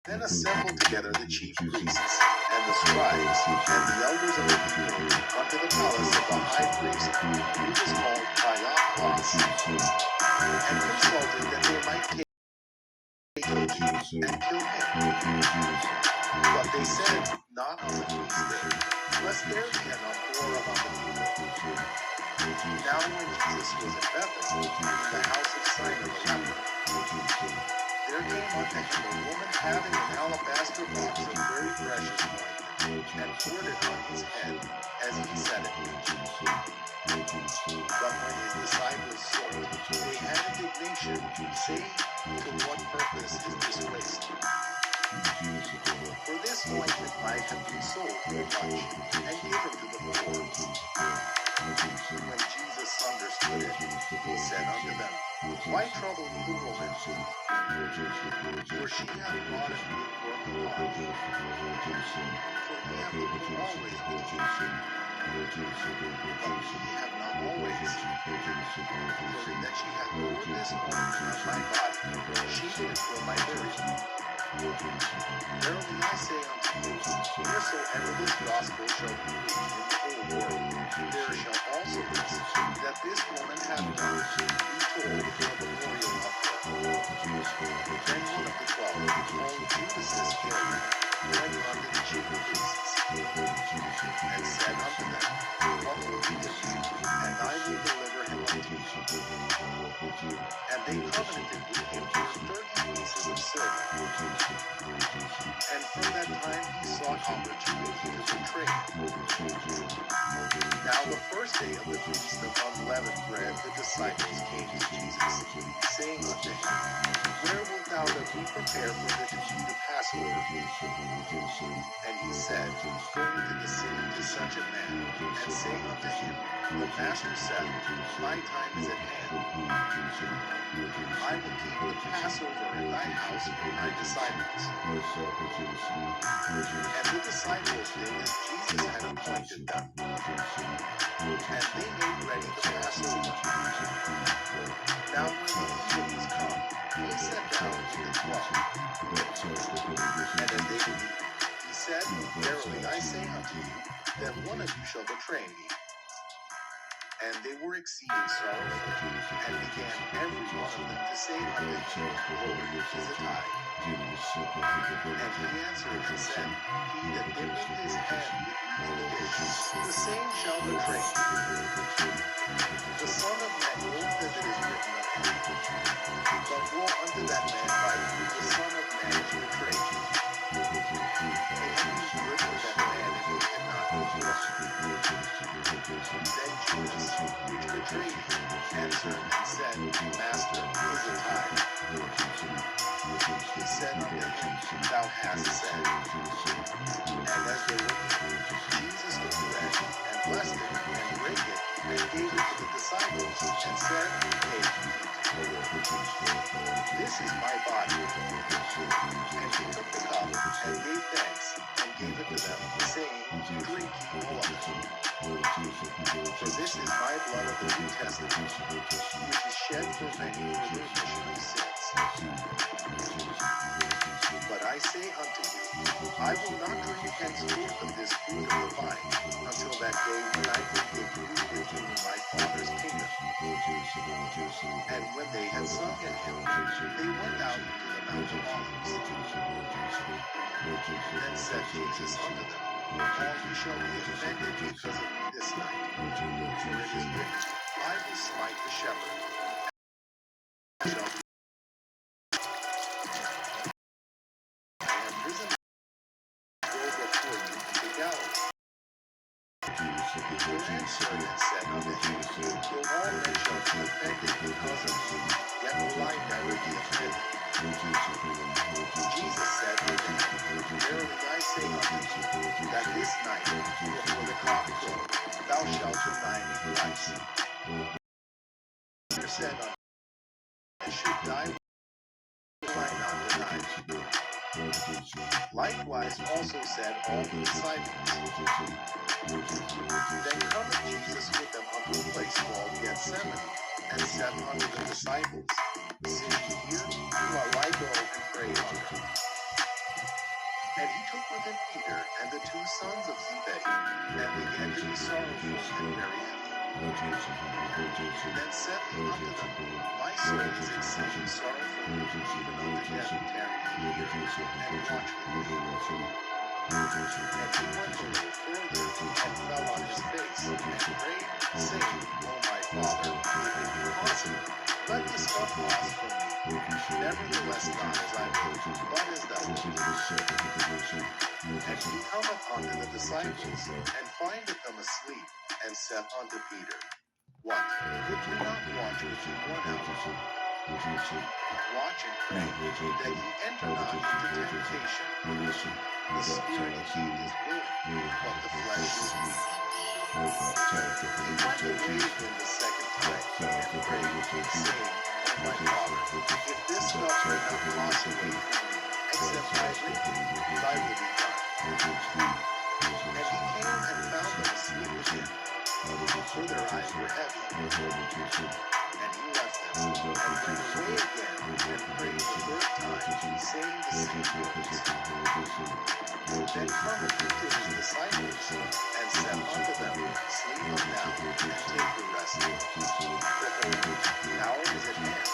Then assembled together the chief priests, and the scribes, and the elders of the people, unto the palace of the high priest, which is called Caiaphas, and consulted that they might take him and kill him. But they said not on the feast day, lest there be an uproar among the people. Now when Jesus was at Bethany, in the house of Simon the leper, there came unto him a woman having an alabaster box of very precious ointment, and poured it on his head, as he said it. But when his disciples saw it, they had indignation, saying, to what purpose is this waste? For this ointment might have been sold for much, and given to the poor. When Jesus understood it, he said unto them, Why trouble ye the woman? For she hath wrought a good work upon me. For ye have with me always with me, but ye have not always. For that she hath poured this ointment on my body, she did it for my burial. Verily I say unto you, wheresoever this gospel shall be preached in the whole world, there shall also this, that this woman hath done, be told of the memorial of her. Then one of the 12, called Judas Iscariot, went unto the chief priests, and said unto them, What will be of you, and I will deliver him unto you. And they covenanted with him for 30 pieces of silver. And from that time he sought opportunity to betray him. Now the first day of the feast of unleavened bread, the disciples came to Jesus, saying unto him, Where wilt thou that we prepare for the Passover? And he said, Go into the city to such a man, and say unto him, The Master said, My time is at hand. I will keep the Passover in thy house for my disciples. And the disciples did as Jesus had appointed them. And they made ready the Passover. Now when the evening was come, he sat down to the 12. And as they were eating, he said, Verily I say unto you, that one of you shall betray me. And they were exceeding sorrowful, and began every one of them to say unto him, Lord, is it I? And he answered and said, He that dippeth his hand with me in the dish, the same shall betray me. The Son of Man goeth as it is written of him. But woe unto that man by whom the Son of Man is betrayed. It would be good for that man if he had not been Then Jesus, which betrayed him, answered and said, Master, is it I? He said unto him, Thou hast said. And as they were eating, Jesus took bread, and blessed it, and brake it, and gave it to the disciples, and said, Take, eat. This is my body. And he took the cup, and gave thanks, and gave it to them, saying, Drink ye all of it. For this is my blood of the New Testament, which is shed for many for the remission of sins. But I say unto you, I will not drink henceforth of this fruit of the vine, until that day when I will take new with you in my Father's kingdom. And when they had sung an hymn, they went out into the Mount of Olives. Then said Jesus unto them, All ye shall be offended because of me this night. For it is written, I will smite the shepherd, and shall be. I have risen to go before you into Galilee. He answered and said unto him, Though all men shall be offended because of me, yet will I never be offended. Jesus said unto him, Verily I say unto you, that this night, before the cock crow, thou shalt deny me thrice. Peter said unto him, I should die, will I not deny. Likewise also said all the disciples. Then cometh Jesus with them unto a place called Gethsemane, and said unto the disciples, Sit ye here, while I go and pray unto him. And he took with him Peter and the two sons of Zebedee, and began to be sorrowful and very heavy. Then said he unto them, My soul is exceeding sorrowful, even unto death. Tarry ye here, and watch with me. And he went a little further, and fell on his face, and prayed, saying, O my Father, if it be possible, let this cup pass from me. Nevertheless, not as I will, but as thou wilt. And he cometh unto the disciples, and findeth them asleep, and saith unto Peter, What? Could ye not watch with me 1 hour? Watch and pray, that ye enter not into temptation. The spirit indeed is willing, but the flesh is weak. He went away again the second time, and prayed, saying, O my Father, if this cup be not passed away from me, except I drink it, thy will be done. And he came and found them asleep again, for their eyes were heavy. And he left them, and went away again, and prayed the third time, saying the same words. Then cometh he to his disciples, and said unto them, Sleep not now, and take your rest. Behold, the hour is at hand,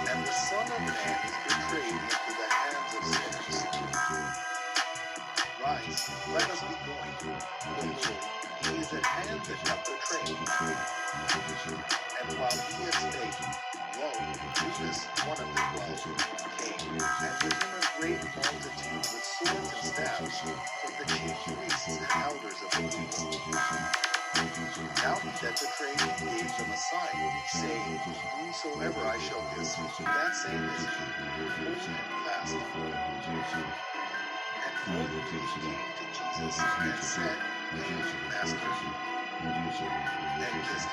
and the Son of Man is betrayed into the hands of sinners. Rise, let us be going. Behold, he is at hand that doth betray me. And while he yet spake, lo, Judas, one of the 12, came, and with him a great multitude with swords and staves, from the chief priests and elders of the people. Now he that betrayed me gave them a sign, saying, Whomsoever I shall kiss, that same is he, hold him fast. And forthwith he came to Jesus, and said, Hail, Master, and kissed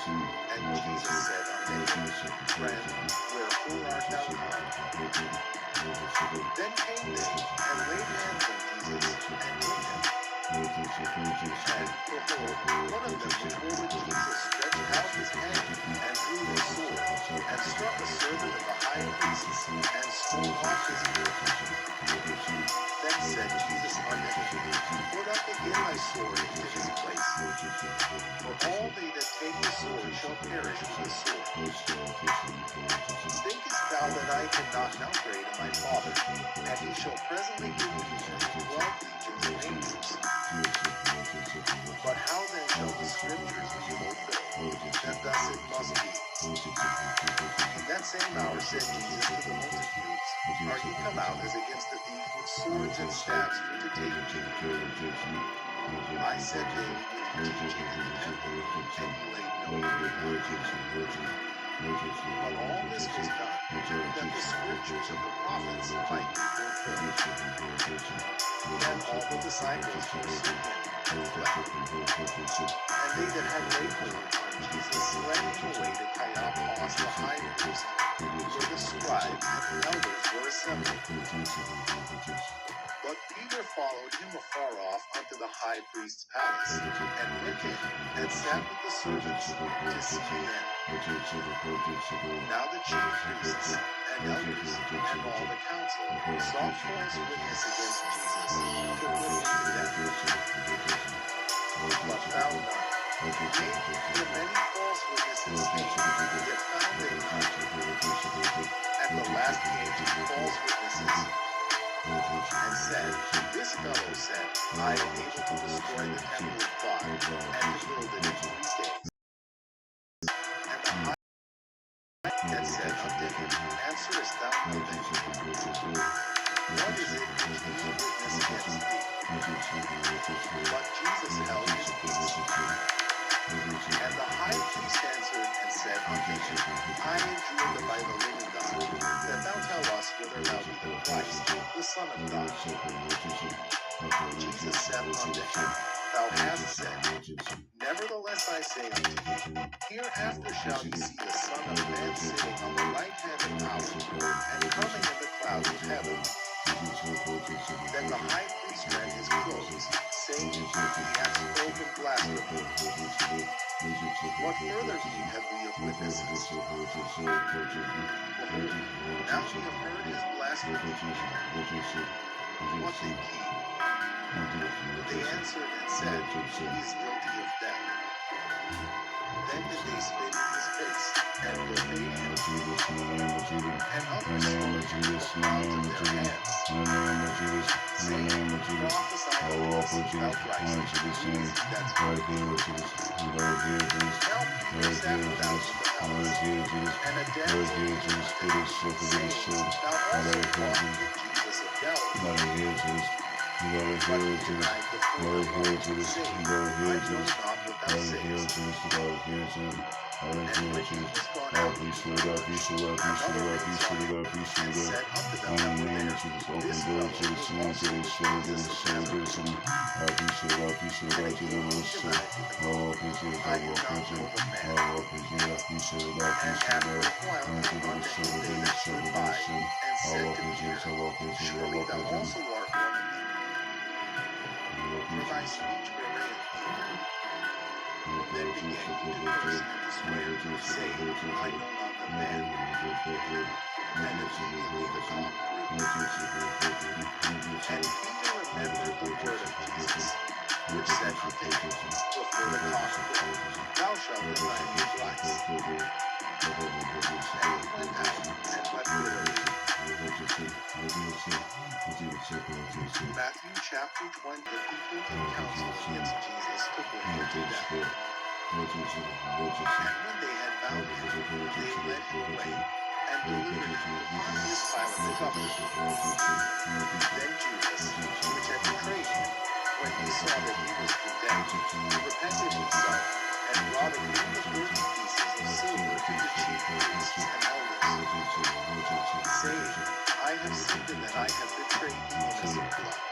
him. And Jesus said unto him, Friend, wherefore art thou come? Then came they, and laid hands on Jesus, and took him. And behold, one of them before Jesus stretched out his hand, and drew his sword, and struck a servant of the high priest, and smote off his ear. Then said Jesus unto him, Put up again thy sword into his place. For all they that take the sword shall perish with the sword. Thinkest thou that I cannot now pray to my Father, and he shall presently give me to 12 legions of angels? But how then shall the scriptures be fulfilled, that thus it must be? In that same hour said Jesus to the multitudes, Are ye come out as against a thief with swords and staves for to take me? I said daily with you teaching in the temple, and ye laid no hand on me. But all this was done, that the scriptures of the prophets might be fulfilled. Then all the disciples forsook him, and fled. And they that had laid hold on Jesus led him away to Caiaphas the high priest, where the scribes and the elders were assembled. But Peter followed him afar off unto the high priest's palace, and went in, and sat with the servants to see him in. Now the chief priests and elders and all the council sought false witness against Jesus, to put him to death. But found none. Yea, the many false witnesses came, yet found they none. At the last came two false witnesses, and said, This fellow said, I am able to destroy the temple of God, and to build it in 3 days. And the high priest said unto him, Answerest thou nothing? What is it which these witness against thee? But Jesus held his peace. And the high priest answered and said unto him, I adjure by the living God, that thou tell us whether thou be the Christ, the Son of God. Jesus said unto him, Thou hast said. Nevertheless I say unto you, hereafter shall ye see the Son of Man sitting on the right hand of power, and coming in the clouds of heaven. Then the high priest rent his clothes, saying, He hath spoken blasphemy. What further need have we of witnesses? Behold, now ye have heard his blasphemy. What did he? But they answered and said, He is guilty of death. Then did they spit in his face, and forbade him, and understood the palms of their hands, saying, Prophesy to us, thou Christ, that's Now Peter sat without of the house, and a damsel came unto him, saying, Thou also walked with Jesus of Galilee. But he denied before the multitude, saying, I know not what thou sayest. And when he was gone out, he stood up, another man saw him, and said unto them that were there, This fellow was also with Jesus of Nazareth. And he denied with an oath, I do not know the man. And after a while came unto him they that stood by, and said to Peter, Surely thou also art one of them, for thy speech bewrayeth thee. Then began he to curse and to swear, saying, I know not the man. And immediately the cock crew. And Peter remembered the word of Jesus, which said unto him, Before the cock crow, thou shalt deny me thrice. And he went out and wept bitterly. Matthew chapter 20. The people took counsel against Jesus to put him to death. And when they had bound him, they led him away, and delivered him to Pontius Pilate the governor. Then Judas, which had betrayed him, when he saw that he was condemned, repented himself, and brought again the 30 pieces of silver to the chief priests and elders, saying, I have sinned in that I have betrayed thee innocent blood.